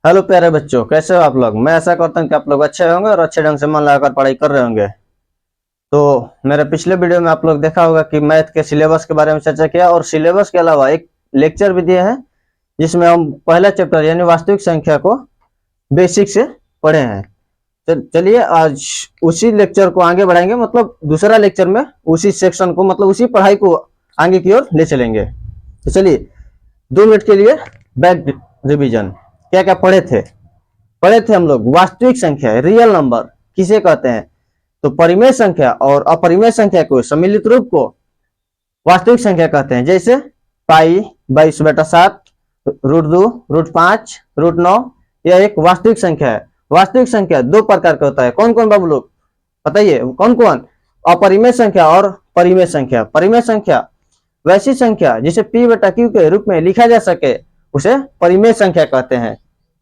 Hello प्यारे बच्चों, कैसे हो आप लोग। मैं ऐसा करता हूँ कि आप लोग अच्छे होंगे और अच्छे ढंग से मन लगाकर पढ़ाई कर रहे होंगे। तो मेरे पिछले वीडियो में आप लोग देखा होगा कि मैथ के सिलेबस के बारे में चर्चा किया और सिलेबस के अलावा एक लेक्चर भी दिया है जिसमें हम पहला चैप्टर यानी वास्तविक संख्या को बेसिक से पढ़े हैं। चलिए आज उसी लेक्चर को आगे बढ़ाएंगे, मतलब दूसरा लेक्चर में उसी सेक्शन को, मतलब उसी पढ़ाई को आगे की ओर ले चलेंगे। तो चलिए 2 मिनट के लिए बैक रिवीजन। क्या क्या पढ़े थे हम लोग। वास्तविक संख्या रियल नंबर किसे कहते हैं, तो परिमेय संख्या और अपरिमेय संख्या को सम्मिलित रूप को वास्तविक संख्या कहते हैं। जैसे पाई 22/7, √2, √5, √9 यह एक वास्तविक संख्या है। वास्तविक संख्या 2 प्रकार का होता है। कौन कौन बाबू लोग बताइए, कौन कौन। अपरिमेय संख्या और परिमेय संख्या। परिमेय संख्या वैसी संख्या जिसे p/q के रूप में लिखा जा सके उसे परिमेय संख्या कहते हैं।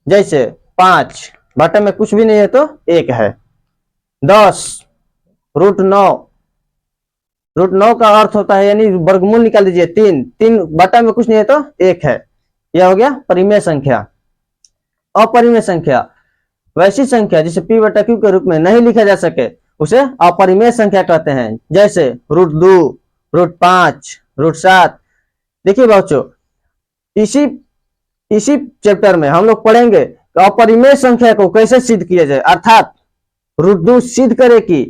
जैसे 5 बटा में कुछ भी नहीं है तो 1 है। 10 √9, √9 का अर्थ होता है यानी वर्गमूल निकाल दीजिए 3, 3 बटा में कुछ नहीं है तो 1 है। यह हो गया परिमेय संख्या। अपरिमेय संख्या वैसी संख्या जिसे p/q के रूप में नहीं लिखा जा सके उसे अपरिमेय संख्या कहते हैं। जैसे √2, √5, √7। देखिए बच्चों, इसी चैप्टर में हम लोग पढ़ेंगे कि अपरिमेय संख्या को कैसे सिद्ध किया जाए, अर्थात √2 सिद्ध करे कि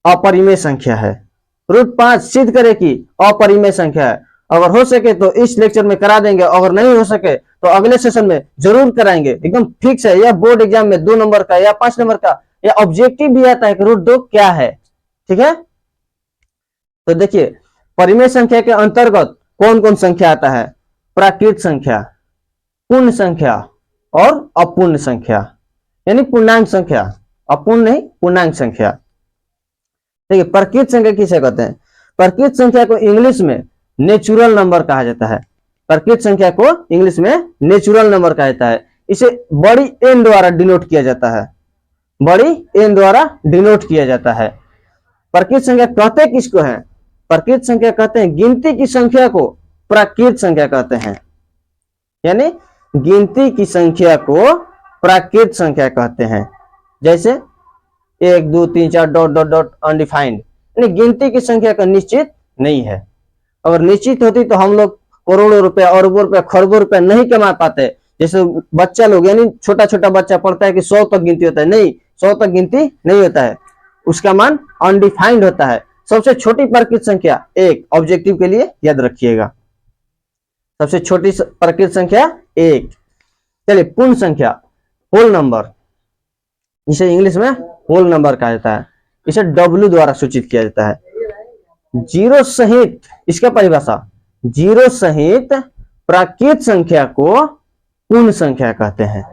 अपरिमेय संख्या है, √5 सिद्ध करे कि अपरिमेय संख्या है। अगर हो सके तो इस लेक्चर में करा देंगे, अगर नहीं हो सके तो अगले सेशन में जरूर कराएंगे। एकदम फिक्स है। यह बोर्ड एग्जाम में 2 नंबर का या 5 नंबर का या ऑब्जेक्टिव भी आता है कि √2 क्या है। ठीक है, तो देखिए परिमेय संख्या के अंतर्गत कौन कौन संख्या आता है। प्राकृत संख्या, पूर्ण संख्या और अपूर्ण संख्या, यानी पूर्णांक संख्या। अपूर्ण नहीं, पूर्णांक संख्या। देखिए प्राकृत संख्या किसे कहते हैं। प्राकृत संख्या को इंग्लिश में नेचुरल नंबर कहा जाता है। प्राकृत संख्या को इंग्लिश में नेचुरल नंबर कहा जाता है। इसे बड़ी एन द्वारा डिनोट किया जाता है। बड़ी एन द्वारा डिनोट किया जाता है। प्राकृत संख्या कहते किसको है। प्राकृत संख्या कहते हैं गिनती की संख्या को प्राकृत संख्या कहते हैं, यानी गिनती की संख्या को प्राकृत संख्या कहते हैं। जैसे 1 2 3 4 डॉट डॉट डॉट अनडिफाइंड, यानी गिनती की संख्या का निश्चित नहीं है। अगर निश्चित होती तो हम लोग करोड़ों रुपया, अरबों रुपया, खरबों रुपया नहीं कमा पाते। जैसे बच्चा लोग, यानी छोटा छोटा बच्चा पढ़ता है कि 100 तक गिनती होता है। नहीं, 100 तक गिनती नहीं होता है, उसका मान अनडिफाइंड होता है। सबसे छोटी प्राकृत संख्या 1, ऑब्जेक्टिव के लिए याद रखिएगा। सबसे छोटी प्राकृत संख्या 1। चलिए पूर्ण संख्या, होल नंबर, इसे इंग्लिश में होल नंबर कहा जाता है। इसे W द्वारा सूचित किया जाता है। जीरो सहित, इसका परिभाषा, जीरो सहित प्राकृत संख्या को पूर्ण संख्या कहते हैं।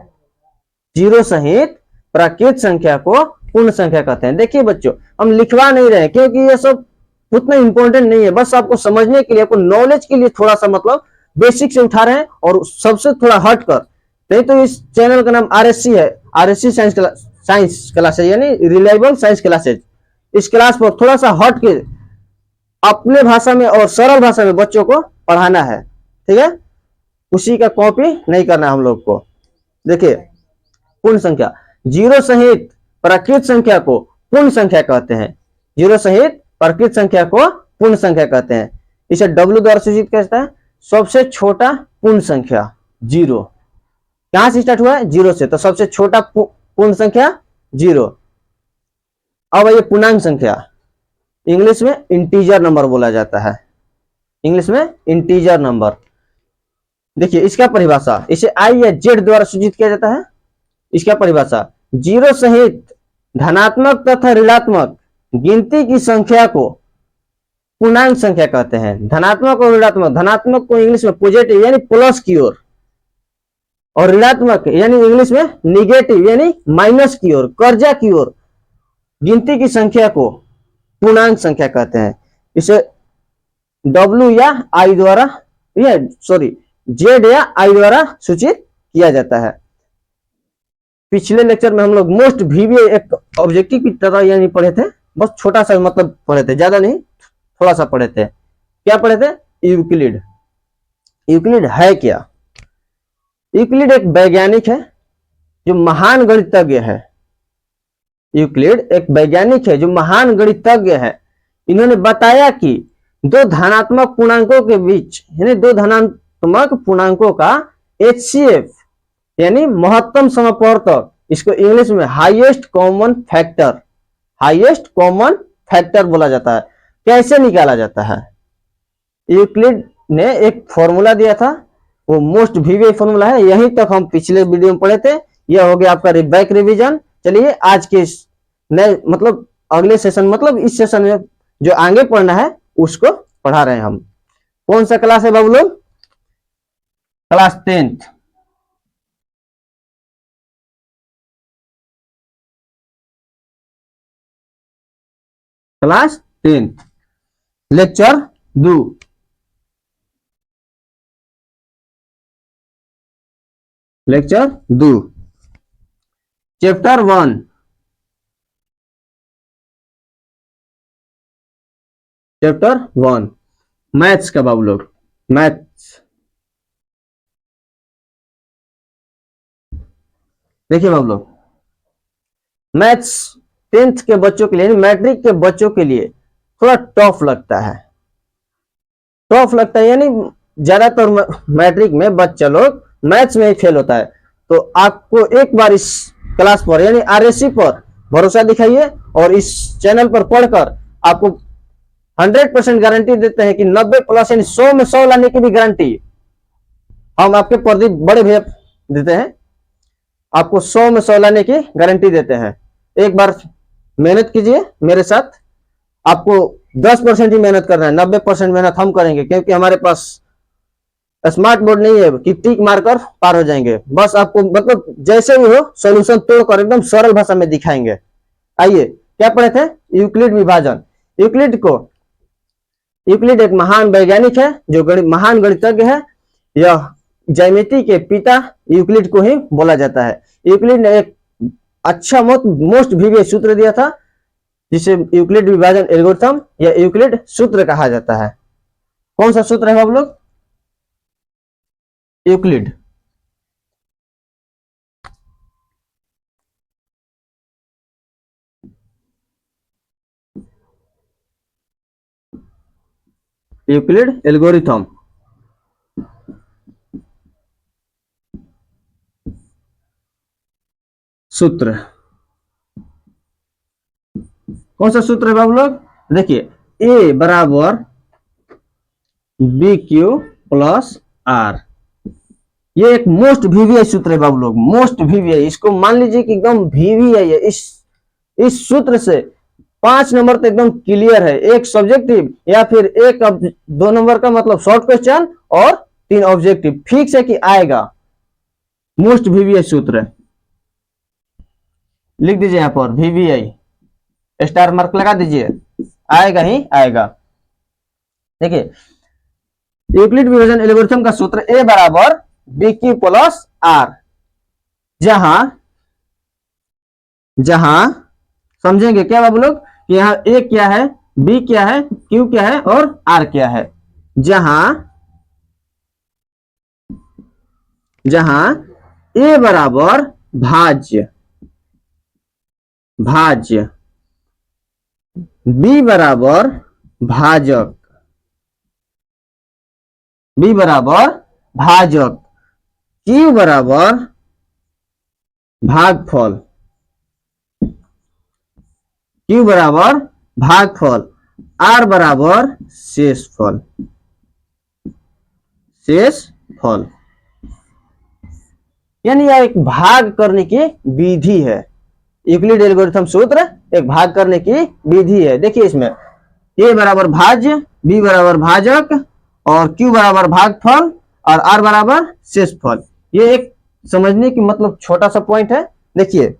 जीरो सहित प्राकृत संख्या को पूर्ण संख्या कहते हैं। देखिए बच्चों, हम लिखवा नहीं रहे क्योंकि ये सब उतना इंपॉर्टेंट नहीं है, बस आपको समझने के लिए, आपको नॉलेज के लिए थोड़ा सा मतलब बेसिक से उठा रहे हैं और सबसे थोड़ा हट कर। नहीं तो इस चैनल का नाम RSC है, RSC साइंस क्लासेज, यानी रिलायबल साइंस क्लासेज। इस क्लास पर थोड़ा सा हट के अपने भाषा में और सरल भाषा में बच्चों को पढ़ाना है। ठीक है, उसी का कॉपी नहीं करना हम लोग को। देखिए पूर्ण संख्या, जीरो सहित प्राकृत संख्या को पूर्ण संख्या कहते हैं। जीरो सहित प्राकृत संख्या को पूर्ण संख्या कहते हैं। इसे W द्वारा सूचित किया जाता है। सबसे छोटा पूर्ण संख्या जीरो, कहां से स्टार्ट हुआ है, जीरो से, तो सबसे छोटा पूर्ण संख्या जीरो। अब ये पूर्णांक संख्या, इंग्लिश में इंटीजर नंबर बोला जाता है। इंग्लिश में इंटीजर नंबर। देखिए इसका परिभाषा, इसे I या Z द्वारा सूचित किया जाता है। इसका परिभाषा, जीरो सहित धनात्मक तथा ऋणात्मक गिनती की संख्या को पूर्णांक संख्या कहते हैं। धनात्मक और ऋणात्मक, धनात्मक को इंग्लिश में पॉजिटिव यानी प्लस की ओर, और ऋणात्मक यानी इंग्लिश में निगेटिव यानी माइनस की ओर, कर्जा की ओर गिनती की संख्या को पूर्णांक संख्या कहते हैं। इसे W या I द्वारा, Z या I द्वारा सूचित किया जाता है। पिछले लेक्चर में हम लोग मोस्ट VBA एक ऑब्जेक्टिव की तरह यानी पढ़े थे, बस छोटा सा मतलब पढ़े थे, ज्यादा नहीं, थोड़ा सा पढ़े थे। क्या पढ़े थे, यूक्लिड। यूक्लिड है क्या। यूक्लिड एक वैज्ञानिक है जो महान गणितज्ञ है। यूक्लिड एक वैज्ञानिक है जो महान गणितज्ञ है। इन्होंने बताया कि दो धनात्मक पूर्णांकों के बीच यानी दो धनात्मक पूर्णांकों का HCF यानी महत्तम समवर्तक, इसको इंग्लिश में हाईएस्ट कॉमन फैक्टर बोला जाता है। कैसे निकाला जाता है? यूक्लिड ने एक फॉर्मूला दिया था, वो मोस्ट वीवीआई फॉर्मूला है। यहीं तक हम पिछले वीडियो में पढ़े थे। यह हो गया आपका बैक रिवीजन। चलिए आज के नए मतलब अगले सेशन मतलब इस सेशन में जो आगे पढ़ना है उसको पढ़ा रहे हैं हम। कौन सा क्लास है बाबू लोग? Class 10th। Class 10th lecture 2। Lecture 2 chapter 1। Chapter 1 maths का बाबू लोग, मैथ्स। देखिए बाबू लोग, मैथ्स 10th के बच्चों के लिए, मैट्रिक के बच्चों के लिए थोड़ा टफ लगता है। टफ लगता है यानी ज्यादातर मैट्रिक में बच्चा लोग मैथ्स में ही फेल होता है। तो आपको एक बार इस क्लास पर यानी RSC पर भरोसा दिखाइए और इस चैनल पर पढ़कर आपको 100% गारंटी देते हैं कि 90+ यानी 100 में 100 लाने की भी गारंटी हम आपके प्रदीप बड़े भैया देते हैं। आपको 100 में 100 लाने की गारंटी देते हैं। एक बार मेहनत कीजिए मेरे साथ। आपको 10% ही मेहनत करना है, 90% मेहनत हम करेंगे, क्योंकि हमारे पास स्मार्ट बोर्ड नहीं है कि टिक मारकर पार हो जाएंगे। बस आपको मतलब जैसे भी हो सॉल्यूशन तोड़कर एकदम सरल भाषा में दिखाएंगे। आइए, क्या पढ़े थे? यूक्लिड विभाजन। यूक्लिड एक महान वैज्ञानिक है जो महान गणितज्ञ है। यह ज्यामिति के पिता यूक्लिड को ही बोला जाता है। यूक्लिड ने एक अच्छा मोस्ट वीवीआई सूत्र दिया था जिसे यूक्लिड विभाजन एल्गोरिथम या यूक्लिड सूत्र कहा जाता है। कौन सा सूत्र है आप लोग? Euclid Euclid algorithm. सूत्र कौन सा सूत्र है बाबू लोग? देखिए, A बराबर BQ प्लस R। ये एक मोस्ट वीवीआई सूत्र है बाबू लोग, मोस्ट वीवीआई। इसको मान लीजिए कि एकदम वीवीआई है। इस सूत्र से 5 नंबर तो एकदम क्लियर है। एक सब्जेक्टिव या फिर एक 2 नंबर का मतलब शॉर्ट क्वेश्चन और 3 ऑब्जेक्टिव फिक्स है कि आएगा। मोस्ट वीवीआई सूत्र लिख दीजिए यहां पर, वीवीआई स्टार मार्क लगा दीजिए, आएगा ही आएगा। देखिए, यूक्लिड विभाजन एल्गोरिथम का सूत्र A बराबर BQ प्लस R। जहां समझेंगे क्या बाबू लोग कि यहाँ A क्या है, B क्या है, Q क्या है और R क्या है। जहां A बराबर भाज्य, B बराबर भाजक, Q बराबर भागफल, R बराबर शेषफल। यानी यह एक भाग करने की विधि है। यूक्लिड एल्गोरिथम सूत्र एक भाग करने की विधि है। देखिए इसमें A बराबर भाज्य, B बराबर भाजक और Q बराबर भागफल और R बराबर शेषफल। ये एक समझने की मतलब छोटा सा पॉइंट है। देखिए,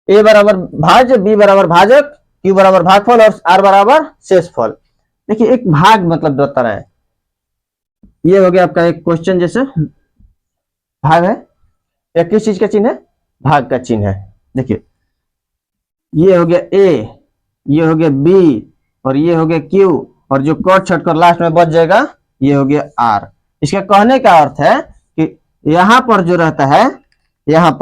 A बराबर भाज्य, B बराबर भाजक, Q बराबर भागफल और R बराबर शेषफल। देखिए, एक भाग मतलब बता रहा है। ये हो गया आपका एक क्वेश्चन जैसे भाग है। या किस चीज का चिन्ह है? भाग का चिन्ह है। देखिए, ये हो गया A, ये हो गया B और ये हो गया Q और जो कट छट कर लास्ट में बच जाएगा ये हो गया R। इसके कहने का अर्थ है कि यहां पर जो रहता है, यहां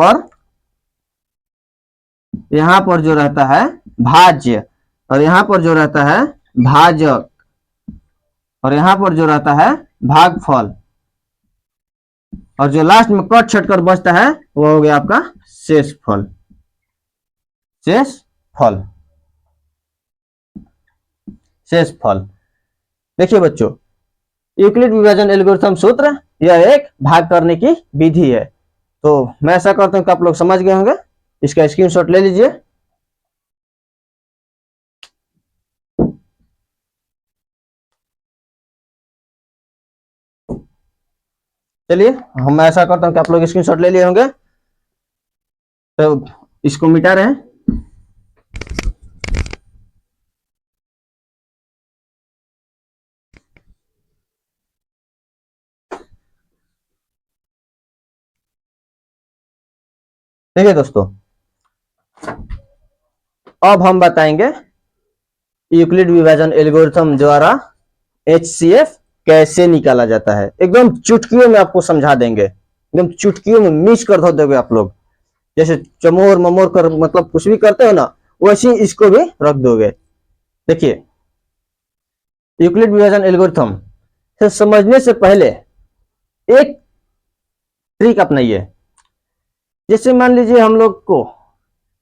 पर जो रहता है भाज्य, और यहां पर जो रहता है भाजक, और यहां पर जो रहता है भागफल, और जो लास्ट में कट छट कर बचता है वो हो गया आपका शेषफल। शेषफल, शेषफल। देखिए बच्चों, यूक्लिड विभाजन एल्गोरिथम सूत्र यह एक भाग करने की विधि है। तो मैं ऐसा करता हूं कि आप लोग समझ गए होंगे, इसका स्क्रीनशॉट ले लीजिए। चलिए, हम ऐसा करता हूं कि आप लोग स्क्रीनशॉट ले लिए होंगे, तो इसको मिटा रहे हैं। देखिए दोस्तों, अब हम बताएंगे यूक्लिड विभाजन एल्गोरिथम द्वारा HCF कैसे निकाला जाता है। एकदम चुटकियों में आपको समझा देंगे, एकदम चुटकियों में मिस कर दोगे आप लोग। जैसे चमोर ममोर कर मतलब कुछ भी करते हो ना, वैसे इसको भी रख दोगे। देखिए, यूक्लिड विभाजन एल्गोरिथम से समझने से पहले एक ट्रिक अपनाइए। जैसे मान लीजिए हम लोग को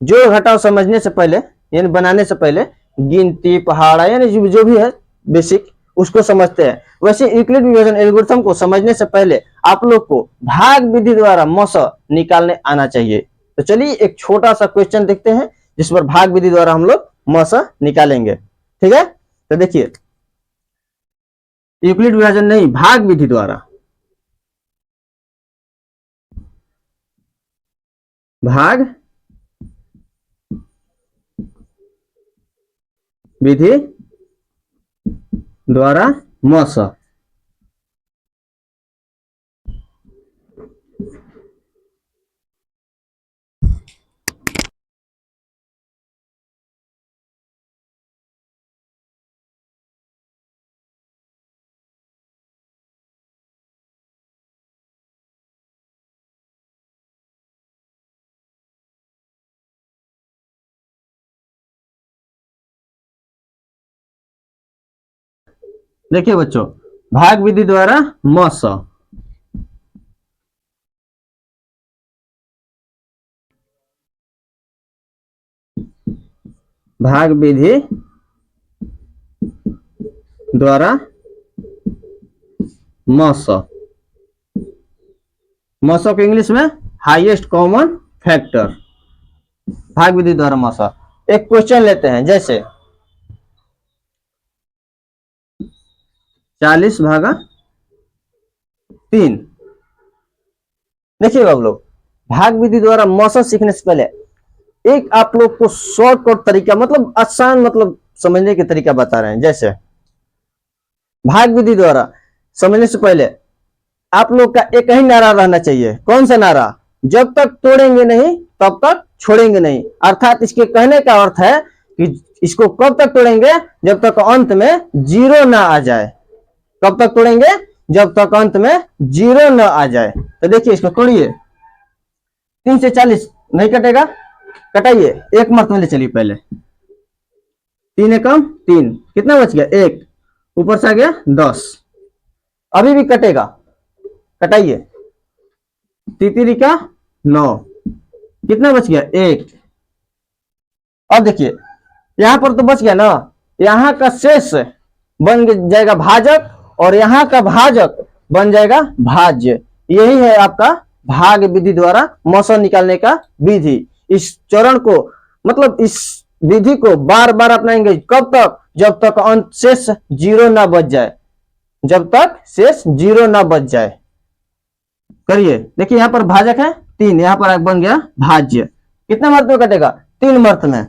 जोड़ घटाव समझने से पहले, यानी बनाने से पहले गिनती पहाड़ा यानी जो भी है बेसिक, उसको समझते हैं। वैसे यूक्लिड विभाजन एल्गोरिथम को समझने से पहले आप लोग को भाग विधि द्वारा मस निकालने आना चाहिए। तो चलिए एक छोटा सा क्वेश्चन देखते हैं जिस पर भाग विधि द्वारा हम लोग मस निकालेंगे। ठीक है, तो देखिए, यूक्लिड विभाजन नहीं, भाग विधि द्वारा, भाग विधि द्वारा मस। देखिए बच्चों, भाग विधि द्वारा मस, भाग विधि द्वारा मस, मस को इंग्लिश में हाईएस्ट कॉमन फैक्टर, भाग विधि द्वारा मस। एक क्वेश्चन लेते हैं, जैसे 40/3। देखिएगा आप लोग, भाग विधि द्वारा मस सीखने से पहले एक आप लोग को शॉर्टकट तरीका, मतलब आसान, मतलब समझने के तरीका बता रहे हैं। जैसे भाग विधि द्वारा समझने से पहले आप लोग का एक ही नारा रहना चाहिए। कौन सा नारा? जब तक तोड़ेंगे नहीं तब तक छोड़ेंगे नहीं। अर्थात इसके कहने का अर्थ है कि इसको कब तक तोड़ेंगे? जब तक अंत में जीरो ना आ जाए। कब तक तोड़ेंगे? जब तक अंत में जीरो ना आ जाए। तो देखिए, इसको तोड़िए। 3 से 40 नहीं कटेगा, कटाइए। एक मर्त में ले चलिए पहले। 3 एकम 3, कितना बच गया? 1, ऊपर से आ गया 10। अभी भी कटेगा, कटाइए। तितिरी का 9, कितना बच गया? 1। अब देखिए, यहां पर तो बच गया ना, यहां का शेष बन जाएगा भाजक और यहां का भाजक बन जाएगा भाज्य। यही है आपका भाग विधि द्वारा मस निकालने का विधि। इस चरण को, मतलब इस विधि को बार बार अपनाएंगे। कब तक? जब तक अंत शेष जीरो ना बच जाए, जब तक शेष जीरो ना बच जाए। करिए। देखिए, यहां पर भाजक है 3, यहां पर बन गया भाज्य। कितने मर्त में कटेगा? 3 मर्त में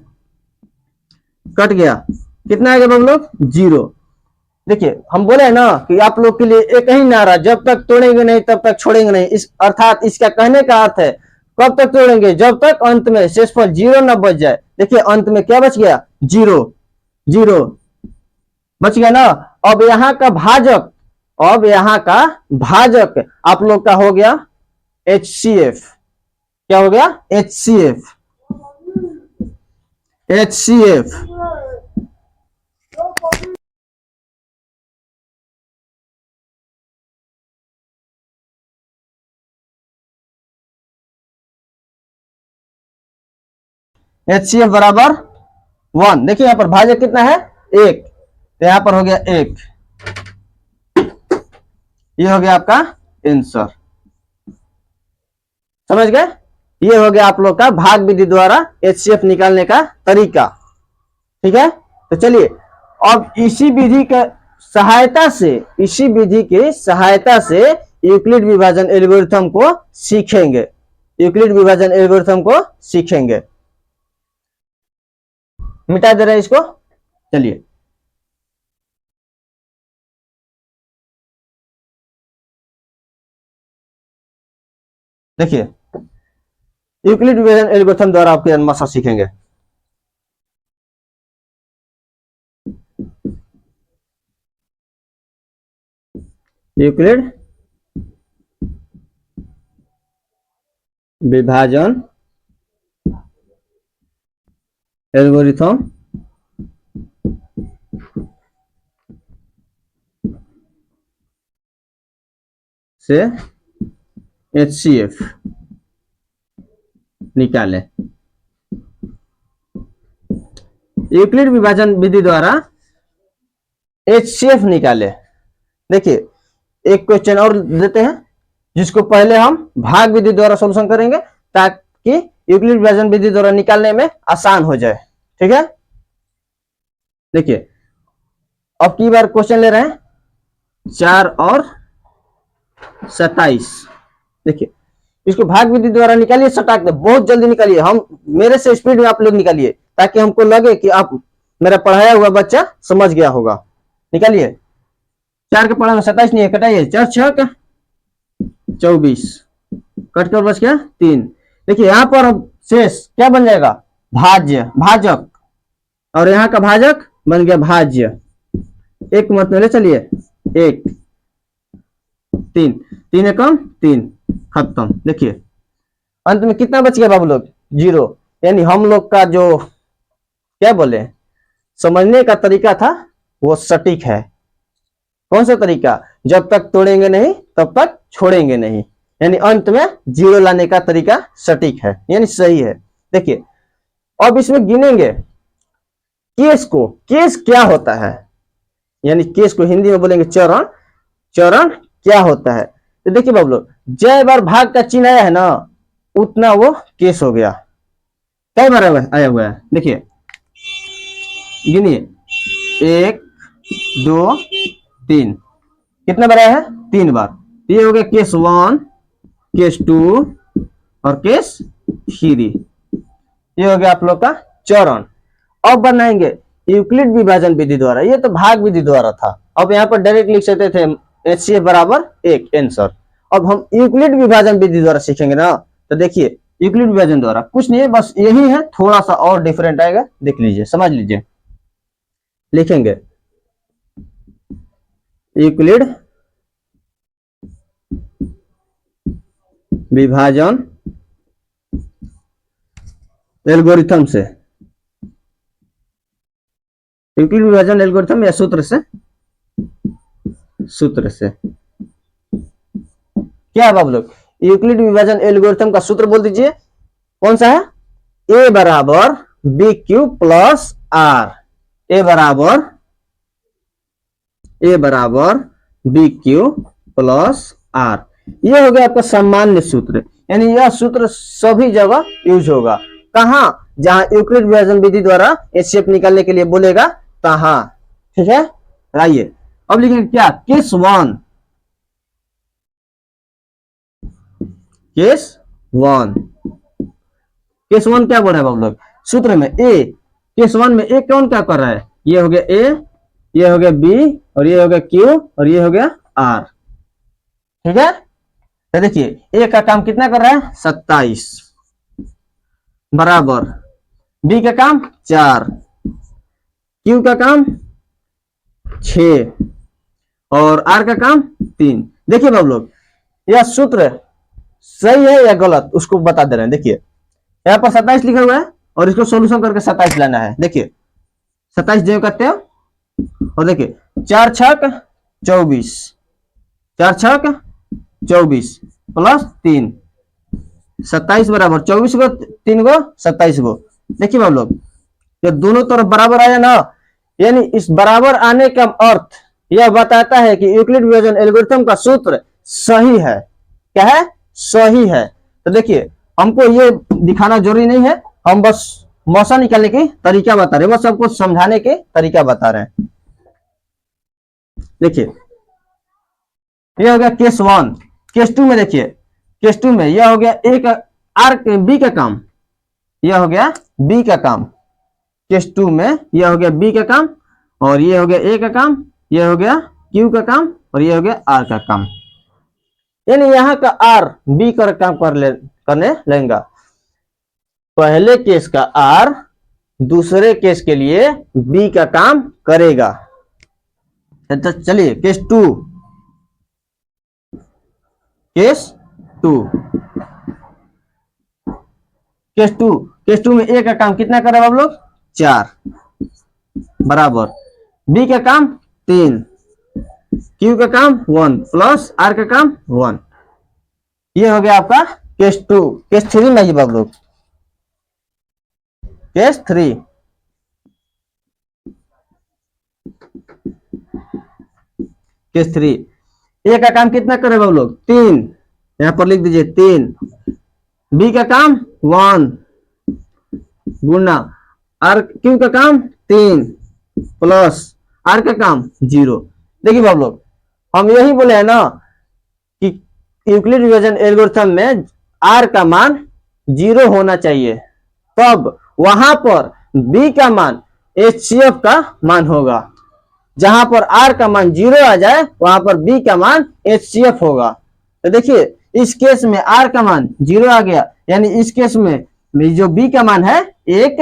कट गया। कितना आ गया हम लोग? 0। देखिए, हम बोले हैं ना कि आप लोग के लिए एक ही नारा, जब तक तोड़ेंगे नहीं तब तक छोड़ेंगे नहीं। इस अर्थात इसका कहने का अर्थ है, कब तक तोड़ेंगे? जब तक अंत में शेषफल जीरो ना बच जाए। देखिए, अंत में क्या बच गया? 0 0 बच गया ना। अब यहाँ का भाजक अब यहाँ का भाजक आप लोग का हो गया HCF। क्या हो गया? HCF। HCF। HCF बराबर 1। देखिए यहाँ पर भाजक कितना है? 1, तो यहाँ पर हो गया 1। ये हो गया आपका आंसर। समझ गए? ये हो गया आप लोग का भाग विधि द्वारा HCF निकालने का तरीका। ठीक है, तो चलिए अब इसी विधि के सहायता से, इसी विधि की सहायता से यूक्लिड विभाजन एल्गोरिथम को सीखेंगे। यूक्लिड विभाजन एल्गोरिथम को सीखेंगे। मिटा दे रहे हैं इसको। चलिए देखिए, यूक्लिड विभाजन एल्गोरिथम द्वारा आपके भाषा सीखेंगे। यूक्लिड विभाजन एल्गोरिथम से HCF निकाले। यूक्लिड विभाजन विधि द्वारा HCF निकाले। देखिए एक क्वेश्चन और देते हैं जिसको पहले हम भाग विधि द्वारा सॉल्यूशन करेंगे ताकि यूक्लिड विभाजन विधि द्वारा निकालने में आसान हो जाए। ठीक है, देखिए अब की बार क्वेश्चन ले रहे हैं 4 और 27। देखिए इसको भाग विधि द्वारा निकालिए, सटाक दे, बहुत जल्दी निकालिए। हम मेरे से स्पीड में आप लोग निकालिए ताकि हमको लगे कि आप मेरा पढ़ाया हुआ बच्चा समझ गया होगा। निकालिए। 4 के पढ़ा में 27 नहीं है, कटाइए। 4 6 का 24, कट कर बच गया 3। देखिए यहाँ पर अब शेष क्या बन जाएगा? भाज्य, भाजक, और यहाँ का भाजक बन गया भाज्य। एक मत ले चलिए, 1 3 3 एकम 3, खत्म। देखिए अंत में कितना बच गया बाबू लोग? 0। यानी हम लोग का जो क्या बोले समझने का तरीका था वो सटीक है। कौन सा तरीका? जब तक तोड़ेंगे नहीं तब तक छोड़ेंगे नहीं, यानी अंत में 0 लाने का तरीका सटीक है, यानी सही है। देखिए अब इसमें गिनेंगे केस को। केस क्या होता है? यानी केस को हिंदी में बोलेंगे चरण। चरण क्या होता है? तो देखिए बाबू लोग, जय बार भाग का चिन्ह आया है ना, उतना वो केस हो गया। कई बार आया हुआ है? देखिए गिनिए, 1 2 3, कितना बार आया है? 3 बार। ये हो गया केस 1, केस 2 और केस 3। ये हो गया आप लोग का चरण। अब बनाएंगे यूक्लिड विभाजन विधि द्वारा। ये तो भाग विधि द्वारा था, अब यहाँ पर डायरेक्ट लिख सकते थे HCF बराबर 1 आंसर। अब हम यूक्लिड विभाजन विधि द्वारा सीखेंगे ना, तो देखिए यूक्लिड विभाजन द्वारा कुछ नहीं है, बस यही है, थोड़ा सा और डिफरेंट आएगा, देख लीजिए, समझ लीजिए। लिखेंगे यूक्लिड विभाजन एल्गोरिथम से, यूक्लिड विभाजन एल्गोरिथम या सूत्र से, सूत्र से क्या है बाबू लोग? यूक्लिड विभाजन एल्गोरिथम का सूत्र बोल दीजिए। कौन सा है? A बराबर BQ प्लस R। A बराबर BQ प्लस R। ये हो गया आपका सामान्य सूत्र, यानी यह सूत्र सभी जगह यूज होगा। कहां? जहां यूक्लिड विभाजन विधि द्वारा HCF निकालने के लिए बोलेगा तहां। ठीक है, आइए अब लिखेंगे क्या? केस 1। केस 1, केस 1 क्या बोल रहा है बाबू लोग? सूत्र में A। केस 1 में A कौन क्या कर रहा है? ये हो गया A, ये हो गया B, और ये हो गया Q, और ये हो गया R। ठीक है, तो देखिए A का काम कितना कर रहा है? 27 बराबर B का काम 4, Q का काम 6, और आर का काम 3। देखिए बाबू लोग, यह सूत्र सही है या गलत उसको बता दे रहे हैं। देखिए यहाँ पर 27 लिखा हुआ है और इसको सोल्यूशन करके 27 लाना है। देखिए 27 जो करते हो और देखिए 4 छक 24, 4 छक 24 प्लस 3, 27 बराबर 24 गो 3 गो 27 गो। देखिए बाबू लोग, जब दोनों तरफ बराबर आया ना, यानी इस बराबर आने का अर्थ यह बताता है कि यूक्लिड विभाजन एल्गोरिथम का सूत्र सही है। क्या है? सही है। तो देखिए हमको ये दिखाना जरूरी नहीं है, हम बस मौसा निकालने की तरीका बता रहे हैं, बस सबको समझाने के तरीका बता रहे हैं। देखिए यह हो गया केस 1। केस 2 में देखिए, केस 2 में यह हो गया ए का आर बी का काम, यह हो गया बी का काम। केस 2 में यह हो गया बी का काम और ये हो गया ए का काम, यह हो गया क्यू का काम और ये हो गया आर का काम। यानी यहाँ का आर बी का काम करने लेगा। पहले केस का आर दूसरे केस के लिए बी का काम करेगा। तो चलिए केस 2, केस 2, केस 2, केस 2 में ए का काम कितना करेगा आप लोग? 4 बराबर बी का काम 3, क्यू का काम 1 प्लस आर का काम 1। ये हो गया आपका केस 2। केस 3 में आइए आप लोग, केस 3, केस 3 ए का काम कितना करे बाबू लोग? 3, यहां पर लिख दीजिए 3, बी का काम 1 गुना आर क्यू का काम 3 प्लस आर का काम 0। देखिए बाबू लोग, हम यही बोले हैं ना कि यूक्लिड विभाजन एल्गोरिथम में आर का मान 0 होना चाहिए, तब वहां पर बी का मान HCF का मान होगा। जहां पर आर का मान 0 आ जाए वहां पर बी का मान HCF होगा। तो देखिए इस केस में आर का मान 0 आ गया, यानी इस केस में जो बी का मान है 1,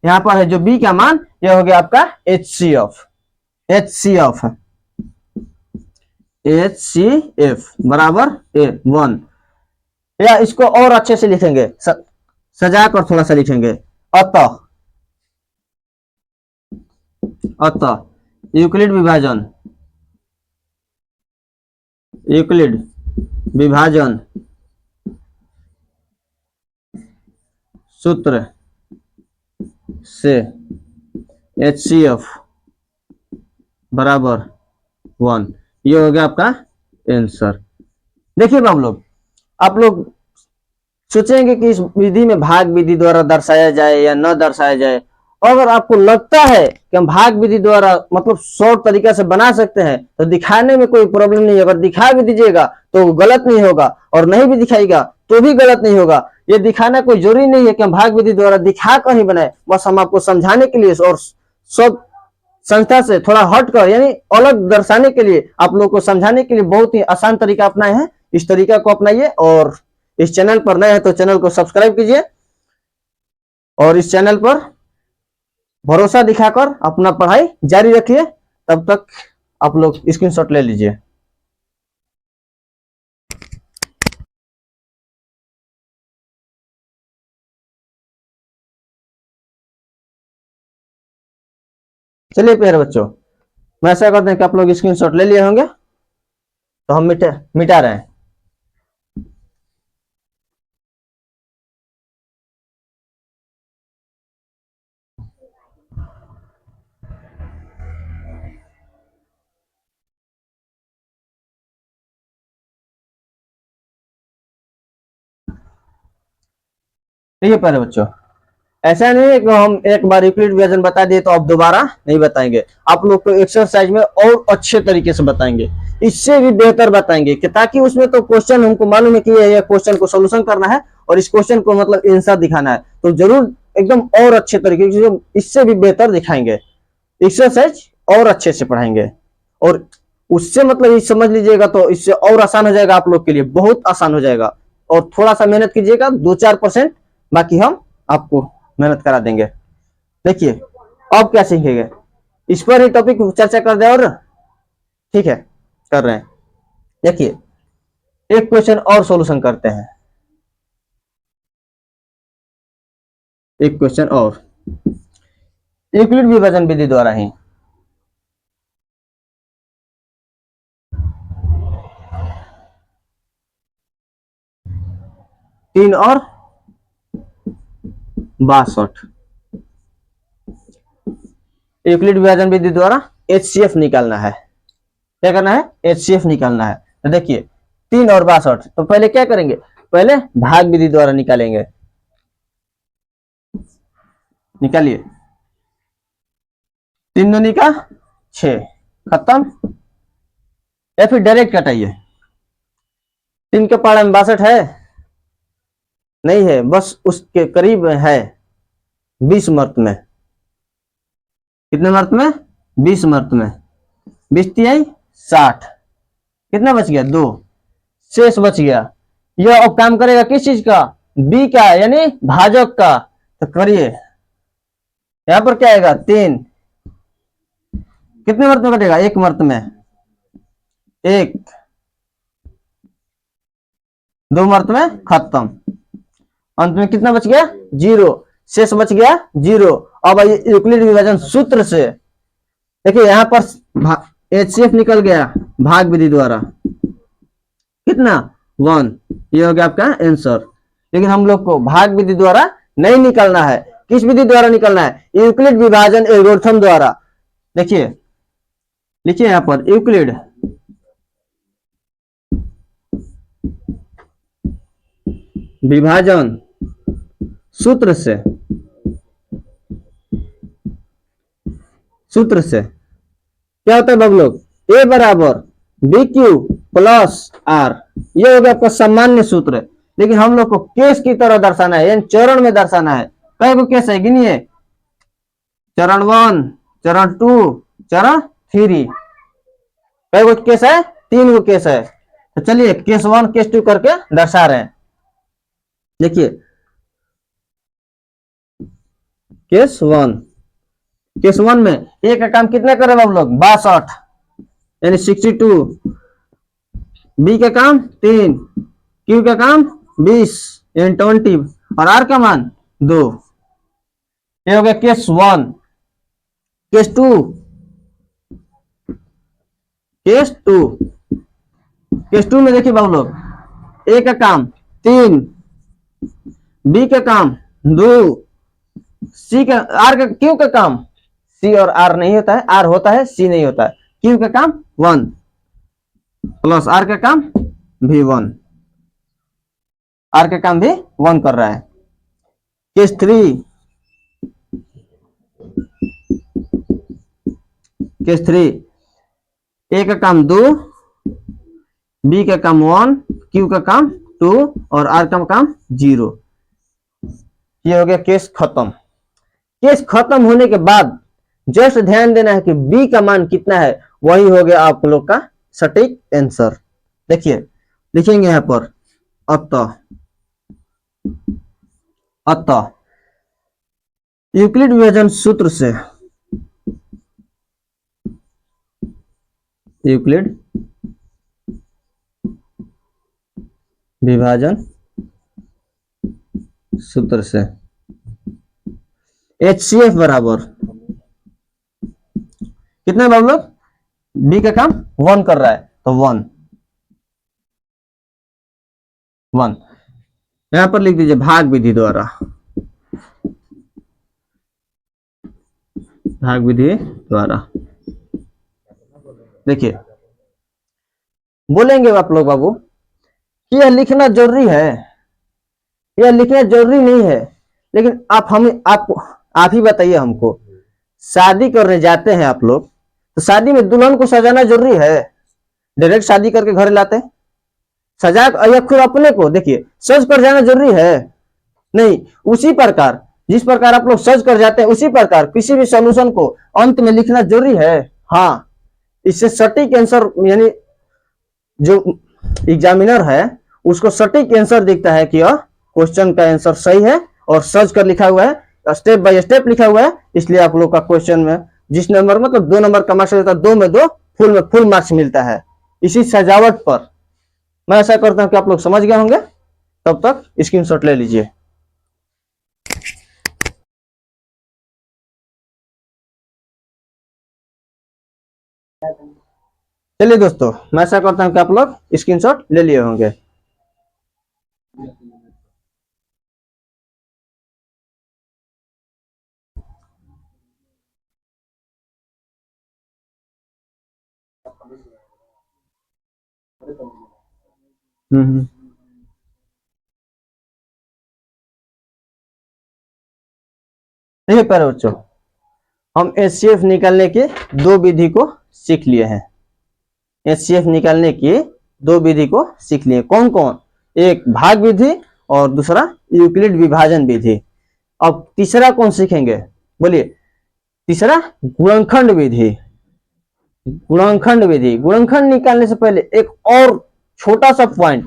यहां पर है जो बी का मान, यह हो गया आपका HCF। HCF बराबर 1। या इसको और अच्छे से लिखेंगे, सजा कर थोड़ा सा लिखेंगे। अतः यूक्लिड विभाजन सूत्र से HCF बराबर 1। ये हो गया आपका आंसर। देखिए बाबू लोग, आप लोग सोचेंगे कि इस विधि में भाग विधि द्वारा दर्शाया जाए या न दर्शाया जाए। अगर आपको लगता है कि हम भाग विधि द्वारा मतलब शॉर्ट तरीका से बना सकते हैं तो दिखाने में कोई प्रॉब्लम नहीं है। अगर दिखा भी दीजिएगा तो गलत नहीं होगा और नहीं भी दिखाएगा तो भी गलत नहीं होगा। ये दिखाना कोई जरूरी नहीं है कि हम भाग विधि द्वारा दिखा कर ही बनाए, बस हम आपको समझाने के लिए और सब संस्था से थोड़ा हटकर यानी अलग दर्शाने के लिए, आप लोग को समझाने के लिए बहुत ही आसान तरीका अपनाए हैं। इस तरीका को अपनाइए और इस चैनल पर नए हैं तो चैनल को सब्सक्राइब कीजिए और इस चैनल पर भरोसा दिखाकर अपना पढ़ाई जारी रखिए। तब तक आप लोग स्क्रीनशॉट ले लीजिए। चलिए प्यारे बच्चों, मैं ऐसा करते हैं कि आप लोग स्क्रीनशॉट ले लिए होंगे तो हम मिटा रहे हैं। देखिए प्यारे बच्चों, ऐसा नहीं है कि हम एक बार यूक्लिड विभाजन बता दिए तो अब दोबारा नहीं बताएंगे। आप लोग को एक्सरसाइज में और अच्छे तरीके से बताएंगे, इससे भी बेहतर बताएंगे कि ताकि उसमें तो क्वेश्चन हमको मालूम है कि ये क्वेश्चन को सोल्यूशन करना है और इस क्वेश्चन को मतलब आंसर दिखाना है, तो जरूर एकदम और अच्छे तरीके से इससे भी बेहतर दिखाएंगे। एक्सरसाइज और अच्छे से पढ़ाएंगे और उससे मतलब ये समझ लीजिएगा तो इससे और आसान हो जाएगा, आप लोग के लिए बहुत आसान हो जाएगा। और थोड़ा सा मेहनत कीजिएगा 2-4%, बाकी हम आपको मेहनत करा देंगे। देखिए अब क्या सीखेंगे, इस पर ही टॉपिक चर्चा कर दे और ठीक है। कर रहे हैं। देखिए एक क्वेश्चन और सॉल्यूशन करते हैं, एक क्वेश्चन और यूक्लिड विभाजन विधि द्वारा ही। तीन और 62 यूक्लिड विभाजन विधि द्वारा HCF निकालना है। क्या करना है? HCF निकालना है। तो देखिए 3 और 62, तो पहले क्या करेंगे? पहले भाग विधि द्वारा निकालेंगे। निकालिए, 3 दूनी का 6, खत्म। या फिर डायरेक्ट कटाइए। 3 के पहाड़ा में 62 है? नहीं है, बस उसके करीब है 20 मर्त में। कितने मर्त में? 20 मर्त में। 20 तिहाई 60, कितना बच गया? 2 शेष बच गया। यह अब काम करेगा किस चीज का? बी का, यानी भाजक का। तो करिए, यहां पर क्या आएगा? 3। कितने मर्त में कटेगा? 1 मर्त में। 1, 2 मर्त में, खत्म। अंत में कितना बच गया? 0। शेष बच गया 0। अब यूक्लिड विभाजन सूत्र से देखिए, यहां पर HCF निकल गया भाग विधि द्वारा। कितना? 1। ये हो गया आपका आंसर। लेकिन हम लोग को भाग विधि द्वारा नहीं निकलना है। किस विधि द्वारा निकलना है? यूक्लिड विभाजन एल्गोरिथम द्वारा। देखिए, लिखिए यहां पर यूक्लिड विभाजन सूत्र से क्या होता है बाबू लोग? A बराबर BQ प्लस R, ये हो गया आपका सामान्य सूत्र। लेकिन हम लोग को केस की तरह दर्शाना है, यानी चरण में दर्शाना है। कई को केस है? गिनिए, चरण 1, चरण 2, चरण 3। कई को केस है? 3 को केस है। तो चलिए केस 1 केस 2 करके दर्शा रहे हैं। देखिए केस 1 में ए का काम कितना कर रहे हैं हम लोग? 62, यानी 62। बी का काम 3, क्यू का काम 20, यानी 20, और आर का मान 2। ये हो गया केस 1। केस 2, केस 2 में देखिए बाबू लोग, ए का काम 3, बी का काम 2, सी का, आर का, क्यू का काम, सी और आर नहीं होता है, आर होता है, सी नहीं होता है। क्यू का काम 1 प्लस आर का काम भी 1, आर का काम भी 1 कर रहा है। केस 3, ए का काम 2, बी का काम 1, क्यू का काम 2 और आर का काम 0। ये हो गया केस खत्म। केस खत्म होने के बाद जस्ट ध्यान देना है कि बी का मान कितना है, वही हो गया आप लोग का सटीक आंसर। देखिए लिखेंगे यहां पर, अतः यूक्लिड विभाजन सूत्र से, यूक्लिड विभाजन सूत्र से HCF बराबर कितना है बाबू लोग? बी का काम 1 कर रहा है, तो 1 यहां पर लिख दीजिए भाग विधि द्वारा। भाग विधि द्वारा देखिए, बोलेंगे आप लोग बाबू कि यह लिखना जरूरी है, यह लिखना जरूरी नहीं है। लेकिन आप ही बताइए हमको, शादी करने जाते हैं आप लोग, तो शादी में दुल्हन को सजाना जरूरी है? डायरेक्ट शादी करके घर लाते, सजा या खुद अपने को देखिए सज कर जाना जरूरी है? नहीं। उसी प्रकार जिस प्रकार आप लोग सज कर जाते हैं, उसी प्रकार किसी भी सॉल्यूशन को अंत में लिखना जरूरी है। हाँ, इससे सटीक आंसर, यानी जो एग्जामिनर है उसको सटीक आंसर दिखता है कि क्वेश्चन का आंसर सही है और सज कर लिखा हुआ है, स्टेप बाय स्टेप लिखा हुआ है। इसलिए आप लोग का क्वेश्चन में जिस नंबर, मतलब 2 नंबर का मार्क्स रहता है, 2 में 2 फुल मार्क्स मिलता है। इसी सजावट पर। मैं ऐसा करता हूं कि आप लोग समझ गए होंगे, तब तक स्क्रीनशॉट ले लीजिए। चलिए दोस्तों, मैं ऐसा करता हूं कि आप लोग स्क्रीनशॉट ले लिए होंगे। हम्म। देखिए प्यारे बच्चों, हम एचसीएफ निकालने की दो विधि को सीख लिए हैं। एचसीएफ निकालने की दो विधि को सीख लिए। कौन कौन? एक भाग विधि और दूसरा यूक्लिड विभाजन विधि। अब तीसरा कौन सीखेंगे? बोलिए। तीसरा गुणनखंड विधि। गुणनखंड विधि। गुणनखंड निकालने से पहले एक और छोटा सा पॉइंट,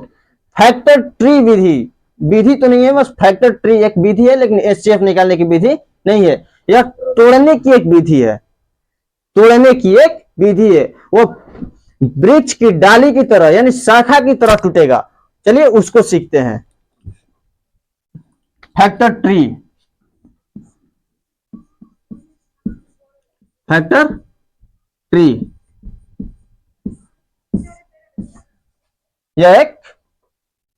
फैक्टर ट्री विधि। विधि तो नहीं है, बस फैक्टर ट्री एक विधि है, लेकिन एचसीएफ निकालने की विधि नहीं है। यह तोड़ने की एक विधि है। तोड़ने की एक विधि है। वो वृक्ष की डाली की तरह यानी शाखा की तरह टूटेगा। चलिए उसको सीखते हैं। Factor tree. फैक्टर ट्री यह एक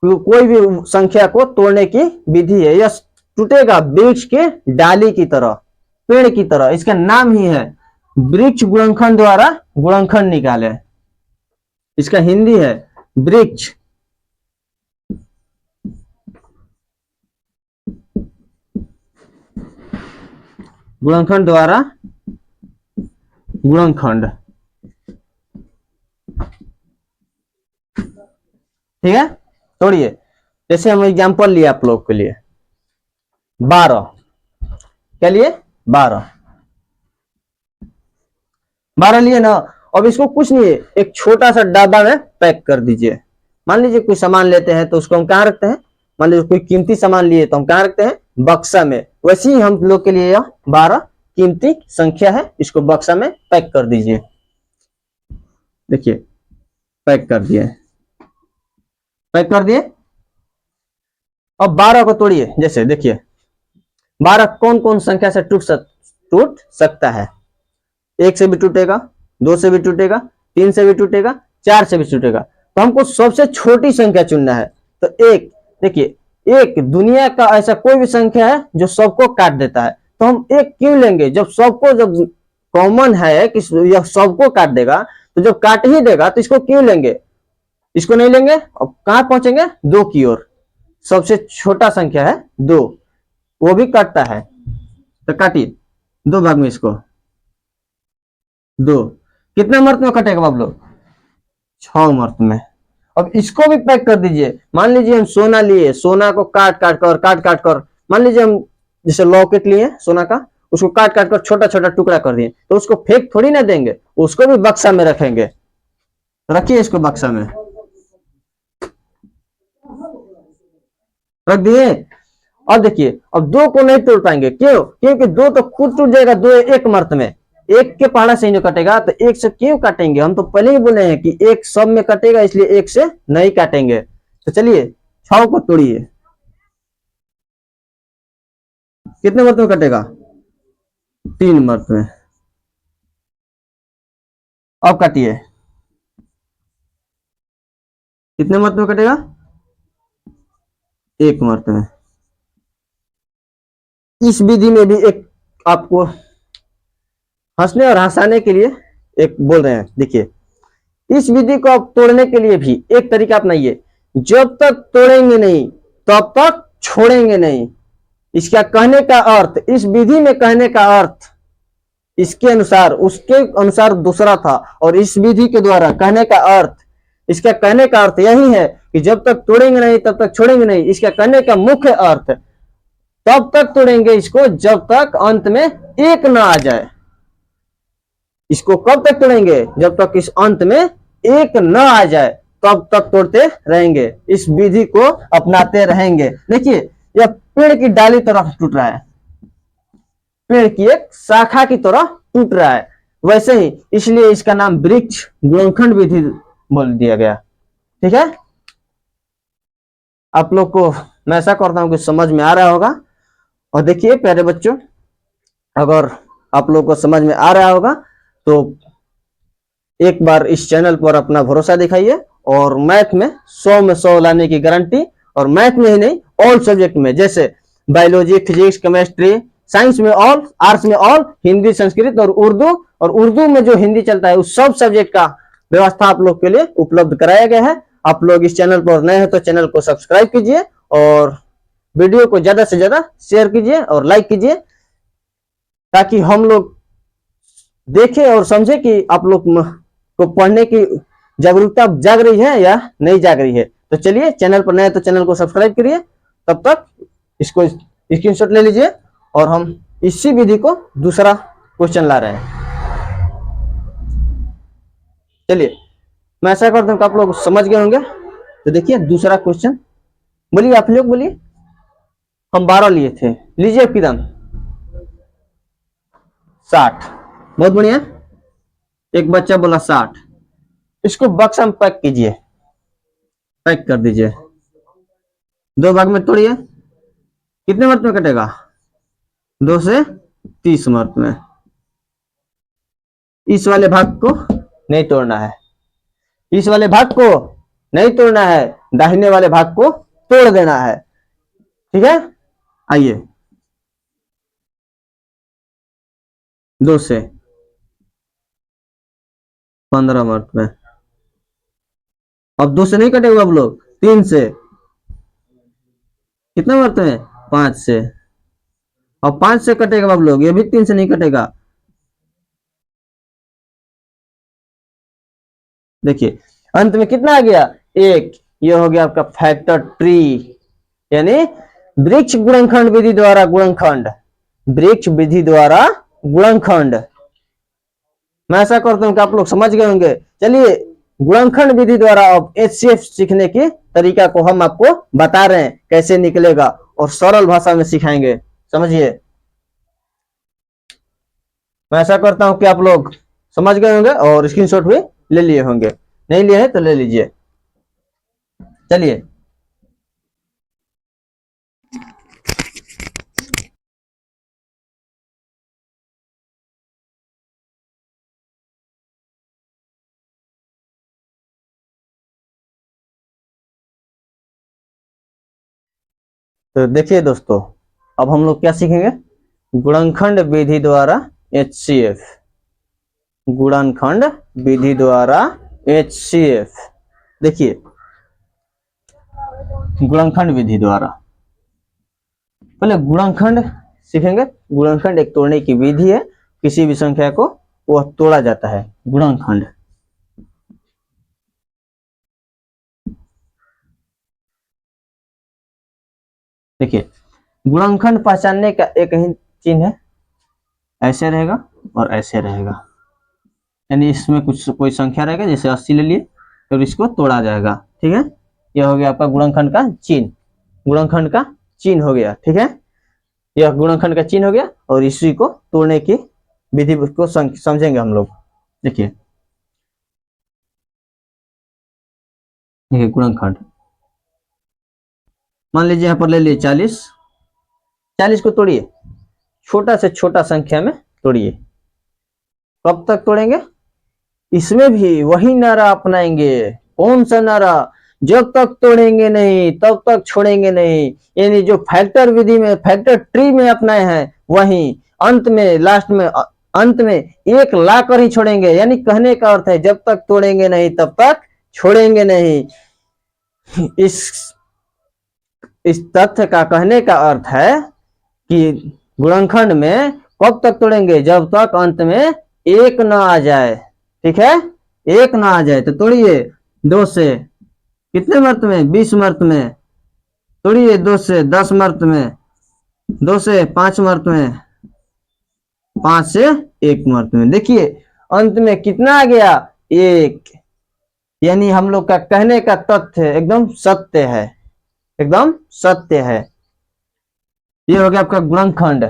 कोई भी संख्या को तोड़ने की विधि है। यह टूटेगा वृक्ष के डाली की तरह, पेड़ की तरह। इसका नाम ही है वृक्ष गुणनखंड द्वारा गुणनखंड निकाले। इसका हिंदी है वृक्ष गुणनखंड द्वारा गुणनखंड। ठीक है, तोड़िए। जैसे हम एग्जांपल लिए आप लोग के लिए 12। क्या लिए? 12। 12 लिए ना। अब इसको कुछ नहीं है, एक छोटा सा डब्बा में पैक कर दीजिए। मान लीजिए कोई सामान लेते हैं तो उसको हम कहाँ रखते हैं? मान लीजिए कोई कीमती सामान लिए तो हम कहाँ रखते हैं? बक्सा में। वैसे ही हम लोग के लिए यह 12 कीमती संख्या है। इसको बक्सा में पैक कर दीजिए। देखिए पैक कर दिए। पैक कर दिए। अब 12 को तोड़िए। जैसे देखिए 12 कौन कौन संख्या से टूट सकता है? 1 से भी टूटेगा, 2 से भी टूटेगा, 3 से भी टूटेगा, 4 से भी टूटेगा। तो हमको सबसे छोटी संख्या चुनना है। तो एक, देखिए एक दुनिया का ऐसा कोई भी संख्या है जो सबको काट देता है। तो हम एक क्यों लेंगे? जब कॉमन है कि यह सबको काट देगा, तो जब काट ही देगा तो इसको क्यों लेंगे? इसको नहीं लेंगे। अब कहां पहुंचेंगे? 2 की ओर। सबसे छोटा संख्या है 2, वो भी काटता है। तो काटिए 2 भाग में इसको। 2 कितने मर्त में कटेगा बाबू? 6 मर्त में। अब इसको भी पैक कर दीजिए। मान लीजिए हम सोना लिए, सोना को काट काट कर, मान लीजिए हम जैसे लॉकेट लिए सोना का, उसको काट कर छोटा छोटा टुकड़ा कर दिए, तो उसको फेंक थोड़ी ना देंगे, उसको भी बक्सा में रखेंगे। रखिए इसको बक्सा में रख दिए। अब देखिए अब 2 को नहीं तोड़ पाएंगे। क्यों? क्योंकि 2 तो खुद टूट जाएगा। 2 एक मर्त में, एक के पहाड़ा से ही नहीं कटेगा। तो एक से क्यों काटेंगे? हम तो पहले ही बोले हैं कि एक सब में कटेगा, इसलिए एक से नहीं काटेंगे। तो चलिए 6 को तोड़िए। कितने मर्त में कटेगा? 3 मर्त में। अब काटिए। कितने मर्त में कटेगा? 1 मर्त में। इस विधि में भी एक आपको हंसने और हंसाने के लिए एक बोल रहे हैं। देखिए इस विधि को आप तोड़ने के लिए भी एक तरीका अपनाइए। जब तक तोड़ेंगे नहीं तब तक छोड़ेंगे नहीं। इसका कहने का अर्थ, इस विधि में कहने का अर्थ इसके अनुसार, उसके अनुसार दूसरा था, और इस विधि के द्वारा कहने का अर्थ, इसका कहने का अर्थ यही है कि जब तक तोड़ेंगे नहीं तब तक छोड़ेंगे नहीं। इसका कहने का मुख्य अर्थ, तब तक तोड़ेंगे इसको जब तक अंत में 1 ना आ जाए। इसको कब तक तोड़ेंगे? जब तक इस अंत में 1 न आ जाए, तब तक तोड़ते रहेंगे। इस विधि को अपनाते रहेंगे। देखिए यह पेड़ की डाली तरह टूट रहा है, पेड़ की एक शाखा की तरह टूट रहा है। वैसे ही इसलिए इसका नाम वृक्ष गुणनखंड विधि बोल दिया गया। ठीक है, आप लोग को मैं ऐसा करता हूं कि समझ में आ रहा होगा। और देखिए प्यारे बच्चों, अगर आप लोग को समझ में आ रहा होगा तो एक बार इस चैनल पर अपना भरोसा दिखाइए, और मैथ में 100 में 100 लाने की गारंटी। और मैथ में ही नहीं, ऑल सब्जेक्ट में, जैसे बायोलॉजी, फिजिक्स, केमिस्ट्री, साइंस में ऑल, आर्ट्स में ऑल, हिंदी, संस्कृत और उर्दू, और उर्दू में जो हिंदी चलता है उस सब सब्जेक्ट का व्यवस्था आप लोग के लिए उपलब्ध कराया गया है। आप लोग इस चैनल पर नए हैं तो चैनल को सब्सक्राइब कीजिए, और वीडियो को ज्यादा से ज्यादा शेयर कीजिए और लाइक कीजिए, ताकि हम लोग देखें और समझे कि आप लोग को पढ़ने की जागरूकता जाग रही है या नहीं जाग रही है। तो चलिए, चैनल पर नए तो चैनल को सब्सक्राइब करिए। तब तक इसको स्क्रीनशॉट ले लीजिए, और हम इसी विधि को दूसरा क्वेश्चन ला रहे हैं। चलिए, मैं ऐसा करता हूं कि आप लोग समझ गए होंगे। तो देखिए दूसरा क्वेश्चन, बोलिए आप लोग बोलिए। हम 12 लिए थे, लीजिए किदम 60। बहुत बढ़िया, एक बच्चा बोला 60। इसको बक्सा में पैक कीजिए, पैक कर दीजिए, 2 भाग में तोड़िए। कितने मर्त में कटेगा? 2 से 30 मर्त में। इस वाले भाग को नहीं तोड़ना है, इस वाले भाग को नहीं तोड़ना है, दाहिने वाले भाग को तोड़ देना है। ठीक है, आइए 2 से 15 मर्त में। अब 2 से नहीं कटेगा अब लोग, 3 से। कितने मर्त में? 5 से। और 5 से कटेगा अब लोग, ये भी 3 से नहीं कटेगा। देखिए अंत में कितना आ गया? 1। ये हो गया आपका फैक्टर ट्री, यानी वृक्ष गुणनखंड विधि द्वारा गुणनखंड, वृक्ष विधि द्वारा गुणनखंड। मैं ऐसा करता हूं कि आप लोग समझ गए होंगे। चलिए, गुणनखंड विधि द्वारा अब एचसीएफ सीखने के तरीका को हम आपको बता रहे हैं कैसे निकलेगा, और सरल भाषा में सिखाएंगे, समझिए। मैं ऐसा करता हूं कि आप लोग समझ गए होंगे और स्क्रीनशॉट भी ले लिए होंगे, नहीं लिए हैं तो ले लीजिए। चलिए, तो देखिए दोस्तों, अब हम लोग क्या सीखेंगे? गुणनखंड विधि द्वारा एचसीएफ, गुणनखंड विधि द्वारा एचसीएफ। देखिए गुणनखंड विधि द्वारा पहले गुणनखंड सीखेंगे। गुणनखंड एक तोड़ने की विधि है, किसी भी संख्या को वह तोड़ा जाता है, गुणनखंड। देखिए गुणनखंड पहचानने का एक ही चिन्ह है, ऐसे रहेगा और ऐसे रहेगा, यानी इसमें कुछ कोई संख्या रहेगा, जैसे 80 ले लिए तो इसको तोड़ा जाएगा। ठीक है, यह हो गया आपका गुणनखंड का चिन्ह, गुणनखंड का चिन्ह हो गया। ठीक है, यह गुणनखंड का चिन्ह हो गया, और इसी को तोड़ने की विधि को समझेंगे हम लोग। देखिए गुणनखंड, मान लीजिए यहाँ पर ले लिए 40। 40 को तोड़िए, छोटा से छोटा संख्या में तोड़िए। कब तक तोड़ेंगे? इसमें भी वही नारा अपनाएंगे। कौन सा नारा? जब तक तोड़ेंगे नहीं तब तक छोड़ेंगे नहीं, यानी जो फैक्टर विधि में, फैक्टर ट्री में अपनाए हैं, वही अंत में, लास्ट में, अंत में एक ला कर ही छोड़ेंगे। यानी कहने का अर्थ है जब तक तोड़ेंगे नहीं तब तक छोड़ेंगे नहीं। इस तथ्य का कहने का अर्थ है कि गुणनखंड में कब तक तोड़ेंगे? जब तक अंत में एक ना आ जाए। ठीक है, एक ना आ जाए तो तोड़िए। 2 से कितने मर्त में? 20 मर्त में तोड़िए। 2 से 10 मर्त में, 2 से 5 मर्त में, 5 से 1 मर्त में। देखिए अंत में कितना आ गया? 1। यानी हम लोग का कहने का तथ्य एकदम सत्य है, एकदम सत्य है। ये हो गया आपका गुणनखंड।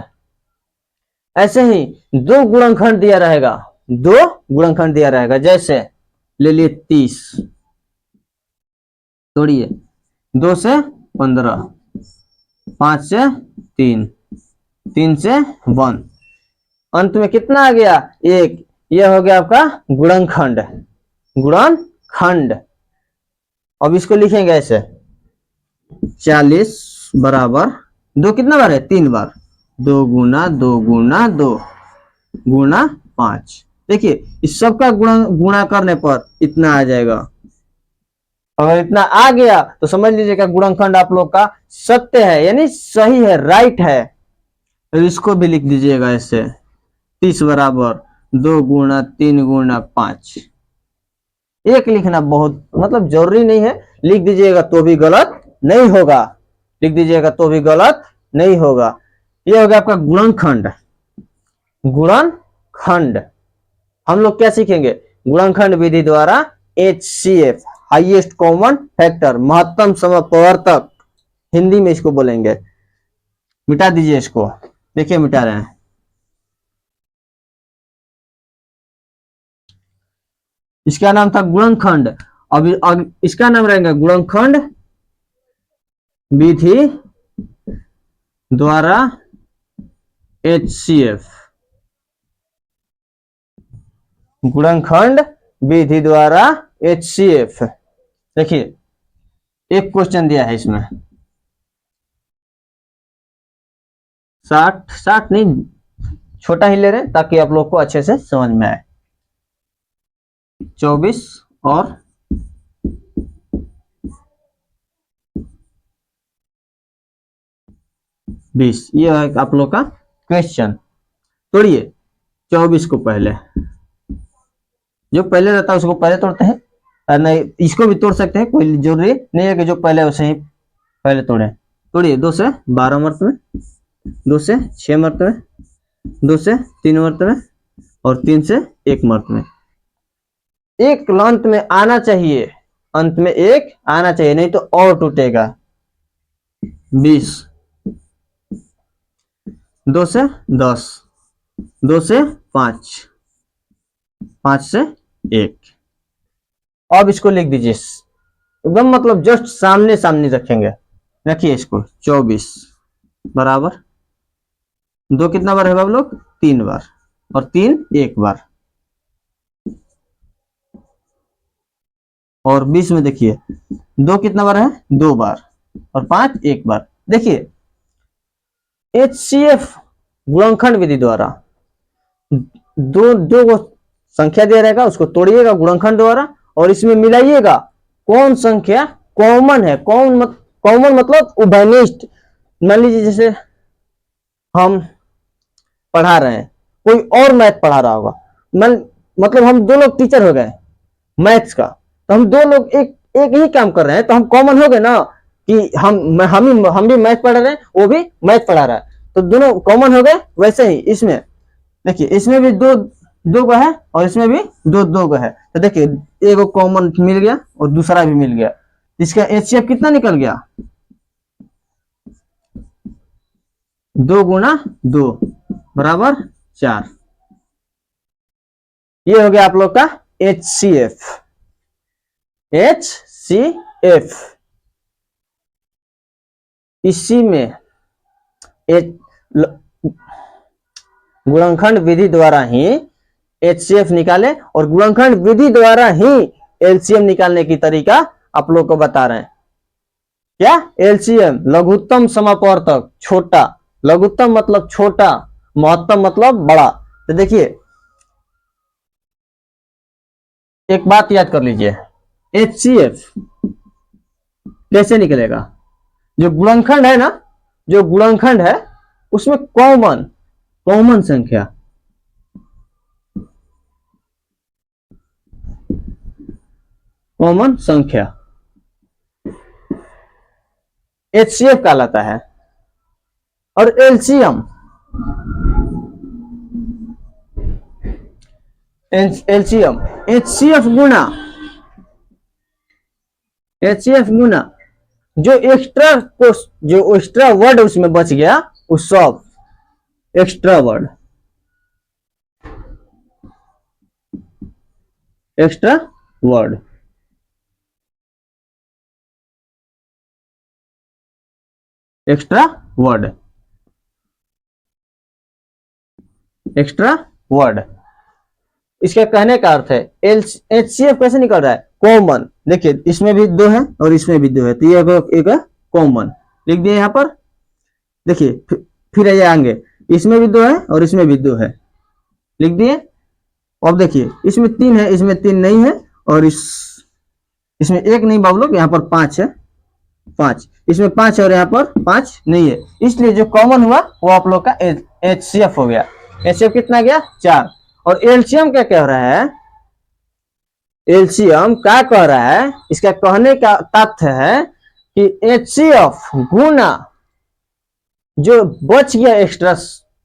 ऐसे ही 2 गुणनखंड दिया रहेगा, 2 गुणनखंड दिया रहेगा, जैसे ले लिए 30, तोड़िए 2 से 15, 5 से 3, 3 से 1, अंत में कितना आ गया 1। यह हो गया आपका गुणनखंड, गुणनखंड। अब इसको लिखेंगे ऐसे 40 बराबर 2 कितना बार है 3 बार, 2 गुना 2 गुना 2 गुना 5। देखिए इस सब का गुणा करने पर इतना आ जाएगा। अगर इतना आ गया तो समझ लीजिएगा गुणनखंड आप लोग का सत्य है, यानी सही है, राइट है। तो इसको भी लिख दीजिएगा ऐसे 30 बराबर 2 गुना 3 गुना 5। एक लिखना बहुत मतलब जरूरी नहीं है, लिख दीजिएगा तो भी गलत नहीं होगा, लिख दीजिएगा तो भी गलत नहीं होगा। यह हो गया आपका गुणनखंड, गुणनखंड। हम लोग क्या सीखेंगे गुणनखंड विधि द्वारा HCF, हाईएस्ट कॉमन फैक्टर, महत्तम समप्रवर्तक, हिंदी में इसको बोलेंगे। मिटा दीजिए इसको, देखिए मिटा रहे हैं। इसका नाम था गुणनखंड, अब इसका नाम रहेगा गुणनखंड विधि द्वारा HCF, गुणनखंड विधि द्वारा HCF। देखिए एक क्वेश्चन दिया है इसमें 60 नहीं, छोटा ही ले रहे हैं ताकि आप लोग को अच्छे से समझ में आए। 24 और 20, ये है आप लोग का क्वेश्चन। तोड़िए 24 को पहले, जो पहले रहता है उसको पहले तोड़ते हैं, और नहीं इसको भी तोड़ सकते हैं, कोई जरूरी नहीं है कि जो पहले उसे ही पहले तोड़े। तोड़िए 2 से 12 मरतबे, 2 से 6 मरतबे, 2 से 3 मरतबे और 3 से 1 मरतबे। एक अंत में आना चाहिए, अंत में एक आना चाहिए, नहीं तो और टूटेगा। 20, 2 से 10, 2 से 5, 5 से 1। अब इसको लिख दीजिए एकदम मतलब जस्ट सामने सामने रखेंगे। रखिए इसको 24 बराबर 2 कितना बार है बाबू लोग 3 बार, और 3 1 बार, और 20 में देखिए 2 कितना बार है 2 बार, और 5 1 बार। देखिए HCF गुणनखंड विधि द्वारा दो संख्या दिया रहेगा, उसको तोड़िएगा गुणनखंड द्वारा और इसमें मिलाइएगा कौन संख्या कॉमन है। कॉमन मतलब उभयनिष्ठ। मान लीजिए जैसे हम पढ़ा रहे हैं, कोई और मैथ पढ़ा रहा होगा, मतलब हम 2 लोग टीचर हो गए मैथ्स का, तो हम 2 लोग एक ही काम कर रहे हैं, तो हम कॉमन हो गए ना कि हम भी मैथ पढ़ रहे हैं, वो भी मैथ पढ़ा रहा है, तो दोनों कॉमन हो गए। वैसे ही इसमें देखिए, इसमें भी दो गो है और इसमें भी दो गो है, तो देखिए एक कॉमन मिल गया और दूसरा भी मिल गया। इसका HCF कितना निकल गया 2 गुना 2 बराबर 4। ये हो गया आप लोग का HCF। इसी में गुणनखंड विधि द्वारा ही HCF निकाले, और गुणनखंड विधि द्वारा ही LCM निकालने की तरीका आप लोग को बता रहे हैं। क्या LCM लघुत्तम समापवर्तक, छोटा, लघुत्तम मतलब छोटा, महत्तम मतलब बड़ा। तो देखिए एक बात याद कर लीजिए, HCF कैसे निकलेगा, जो गुणनखंड है ना, जो गुणनखंड है उसमें कॉमन संख्या, कॉमन संख्या HCF कहलाता है। और LCM HCF गुना जो एक्स्ट्रा वर्ड उसमें बच गया, उस सब extra word. Extra word, extra word. इसके कहने का अर्थ है HCF कैसे निकल रहा है, कॉमन। देखिए इसमें भी दो है और इसमें भी दो है, तो ये एक कॉमन लिख दिए यहाँ पर। देखिए फिर ये आगे, इसमें भी दो है और इसमें भी दो है, लिख दिए। अब देखिए इसमें तीन है, इसमें तीन नहीं है, और इसमें एक नहीं बाबू लोग, यहाँ पर पांच है, पांच, इसमें पांच है और यहाँ पर पांच नहीं है, इसलिए जो कॉमन हुआ वो आप लोग का HCF हो गया। HCF कितना गया, 4। और एलसीएम क्या कह रहा है, एलसीएम क्या कह रहा है, इसका कहने का तथ्य है कि HCF गुना जो बच गया एक्स्ट्रा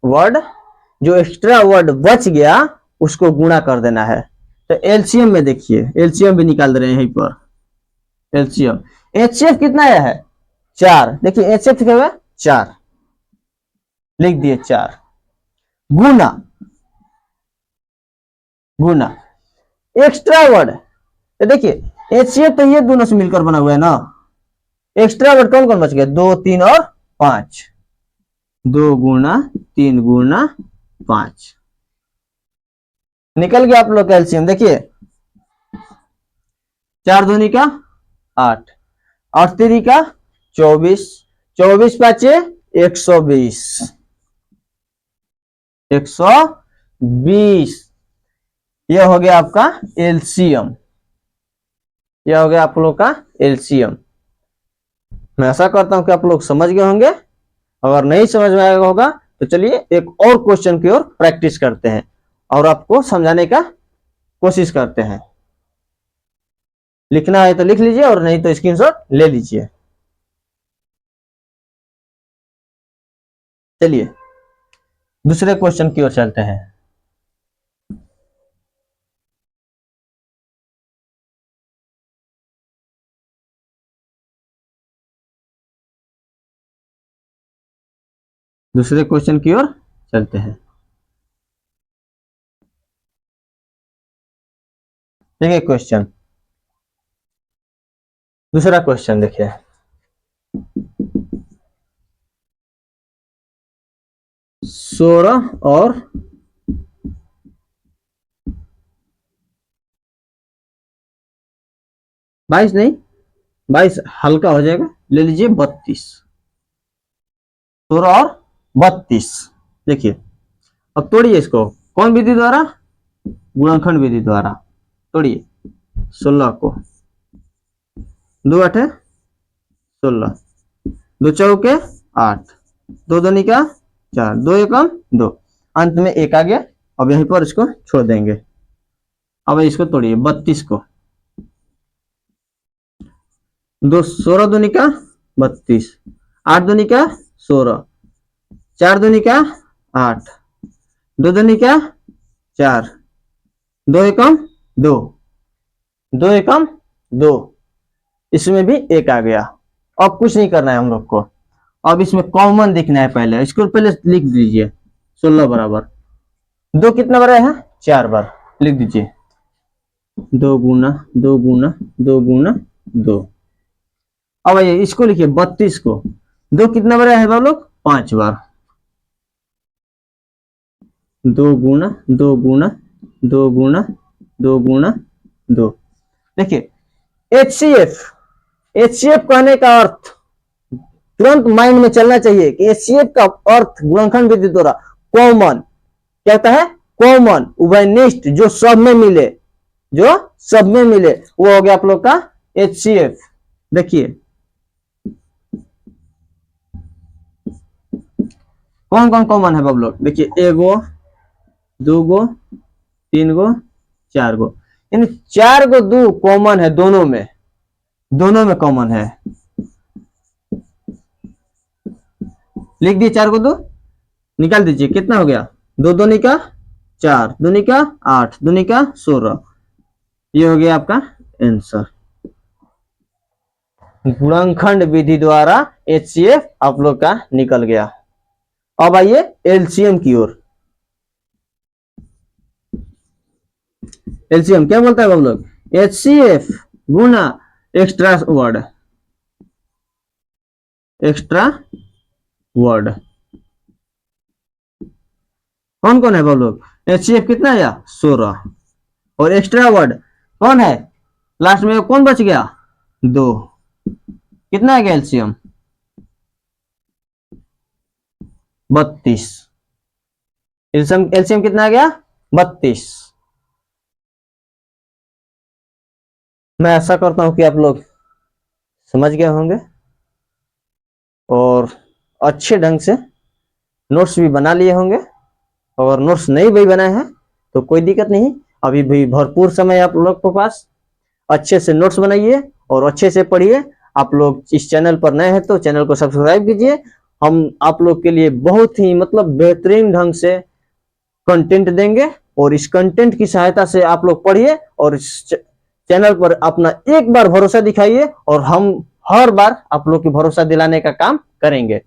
वर्ड, जो एक्स्ट्रा वर्ड बच गया उसको गुणा कर देना है। तो एलसीएम में देखिए, एलसीएम भी निकाल दे रहे हैं यहीं पर। एलसीएम HCF कितना आया है, 4। देखिए HCF क्या हुआ, 4, लिख दिए 4, गुना, गुना एक्स्ट्रा वर्ड। तो देखिए HCF तो ये दोनों से मिलकर बना हुआ है ना, एक्स्ट्रा वर्ड कौन कौन बच गया, 2, 3 और 5, 2 गुना 3 गुना 5, निकल गया आप लोग का एलसीएम। देखिए 4 दूनी का 8, 8 3 का 24, 24 पाँचे 120, 120। यह हो गया आपका एलसीएम, यह हो गया आप लोग का एलसीएम। मैं आशा करता हूं कि आप लोग समझ गए होंगे। अगर नहीं समझ में आया होगा तो चलिए एक और क्वेश्चन की ओर प्रैक्टिस करते हैं और आपको समझाने का कोशिश करते हैं। लिखना है तो लिख लीजिए और नहीं तो स्क्रीनशॉट ले लीजिए। चलिए दूसरे क्वेश्चन की ओर चलते हैं। दूसरे क्वेश्चन की ओर चलते हैं। देखिए क्वेश्चन, दूसरा क्वेश्चन देखिए, सोलह और 22 नहीं, 22 हल्का हो जाएगा, ले लीजिए 32, 16 और 32। देखिए अब तोड़िए इसको, कौन विधि द्वारा, गुणनखंड विधि द्वारा। तोड़िए 16 को, 2 8 16, 2 चौके 8, 2 दूनी का 4, 2 एकम 2, अंत में 1 आ गया। अब यहीं पर इसको छोड़ देंगे। अब इसको तोड़िए 32 को, 2 16 दूनी का 32, 8 दूनी का 16, 4 दूनी का 8, 2 दूनी का 4, 2 एकम 2, 2 एकम 2, इसमें भी 1 आ गया। अब कुछ नहीं करना है हम लोग को, अब इसमें कॉमन दिखना है। पहले इसको पहले लिख दीजिए, 16 बराबर 2 कितना बार है, 4 बार, लिख दीजिए 2 गुना 2 गुना 2 गुना 2। अब आइए इसको लिखिए 32 को, 2 कितना बार है आप लोग, 5 बार, 2 गुना 2 गुना 2 गुना 2 गुना 2। देखिए HCF, HCF कहने का अर्थ तुरंत माइंड में चलना चाहिए कि HCF का अर्थ गुणनखंड विधि द्वारा कॉमन, कहता है कॉमन, उभयनिष्ठ, जो सब में मिले, जो सब में मिले, वो हो गया आप लोग का HCF। देखिए कौन कौन कॉमन है बाबू लोग, देखिए 1 गो 2 गो 3 गो 4 गो, इन 4 गो 2 कॉमन है, दोनों में, दोनों में कॉमन है। लिख दिए 4 को 2, निकाल दीजिए कितना हो गया, 2 दूनी का 4, दूनी का 8, दूनी का 16, ये हो गया आपका आंसर। गुणनखंड विधि द्वारा HCF आप लोग का निकल गया। अब आइए एलसीएम की ओर। एलसीएम क्या बोलता है हम लोग, HCF गुना एक्स्ट्रा वर्ड, एक्स्ट्रा वर्ड कौन कौन है वो लोग? HCF कितना आया? 16। और एक्स्ट्रा वर्ड कौन है? लास्ट में कौन बच गया? 2। कितना आ गया एलसीएम? 32। एलसीएम कितना आ गया? 32। मैं आशा करता हूं कि आप लोग समझ गए होंगे और अच्छे ढंग से नोट्स भी बना लिए होंगे। और नोट्स नहीं भी बनाए हैं तो कोई दिक्कत नहीं, अभी भी भरपूर समय आप लोग के पास। अच्छे से नोट्स बनाइए और अच्छे से पढ़िए। आप लोग इस चैनल पर नए हैं तो चैनल को सब्सक्राइब कीजिए। हम आप लोग के लिए बहुत ही मतलब बेहतरीन ढंग से कंटेंट देंगे और इस कंटेंट की सहायता से आप लोग पढ़िए और इस चैनल पर अपना एक बार भरोसा दिखाइए और हम हर बार आप लोग की भरोसा दिलाने का काम करेंगे।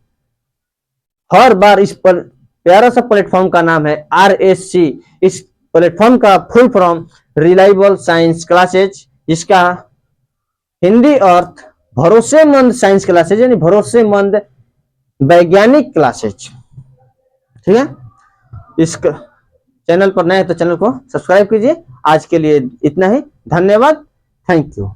हर बार इस पर प्यारा सा प्लेटफॉर्म का नाम है RSC। इस प्लेटफॉर्म का full form reliable science classes, जिसका हिंदी अर्थ भरोसेमंद साइंस क्लासेज यानी भरोसेमंद वैज्ञानिक क्लासेज। ठीक है, इस चैनल पर नए हैं तो चैनल को सब्सक्राइब कीजिए। आज के लिए इतना ही, धन्यवाद, थैंक यू।